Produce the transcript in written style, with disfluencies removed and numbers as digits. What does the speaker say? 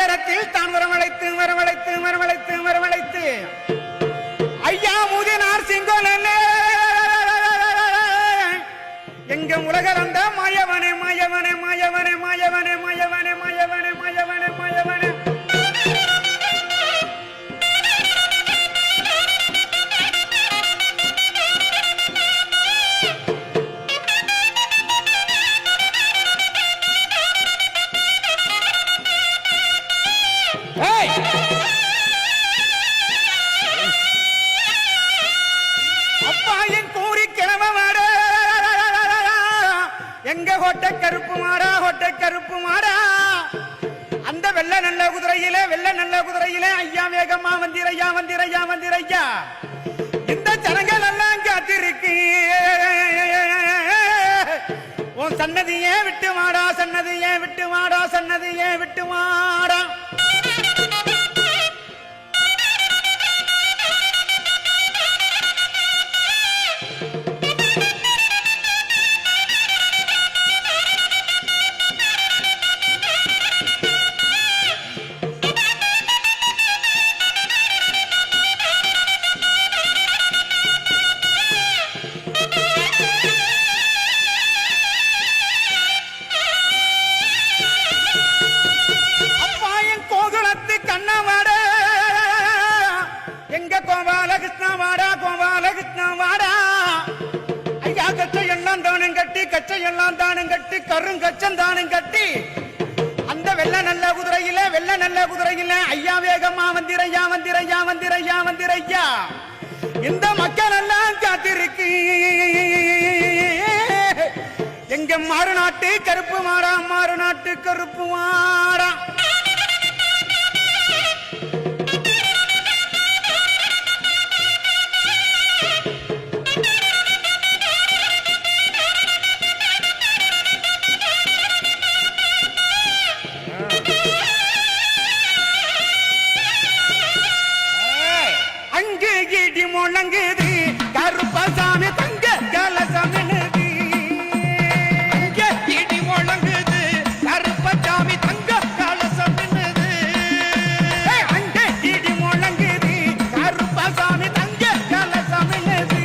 நேரத்தில் தான் வரவழைத்து வரவழைத்து வரவழைத்து வரவழைத்து ஐயா முதினார் சிங்கோலன் எங்க உலகரந்த மாயவனே மாயவனே மாயவனே மாயவனே மாயவனே மாயவனே மாயவனே மாயவனே அப்பாயின் கூறி கிளம்ப மாட எங்க ஹோட்டை கருப்பு மாடா ஹோட்டை கருப்பு மாடா அந்த வெள்ள நல்ல குதிரையிலே ஐயா வேகமா வந்திரையா வந்திரையா வந்திரையா இந்த ஜனங்கள் எல்லாம் காத்திருக்கு உன் சன்னதியே விட்டு மாடா சன்னதியே விட்டு மாடா சன்னதியே விட்டு மாடா கச்சையெல்லாம் தானும் கட்டி கருங்கச்சம் தானும் கட்டி அந்த வெள்ள நல்ல குதிரையில ஐயா வேகமா வந்திரையா வந்திரையா வந்திரையா வந்திரையா இந்த மக்கள் எல்லாம் காத்திருக்கு எங்க மாறுநாட்டு கருப்பு மாடா மாறுநாட்டு கருப்பு மாடா முழங்குது கருப்பசாமி தங்க கலசமினுது அங்கே இடி முழங்குது கருப்பசாமி தங்க கலசமினுது அங்கே இடி முழங்குது கருப்பசாமி தங்க கலசமினுது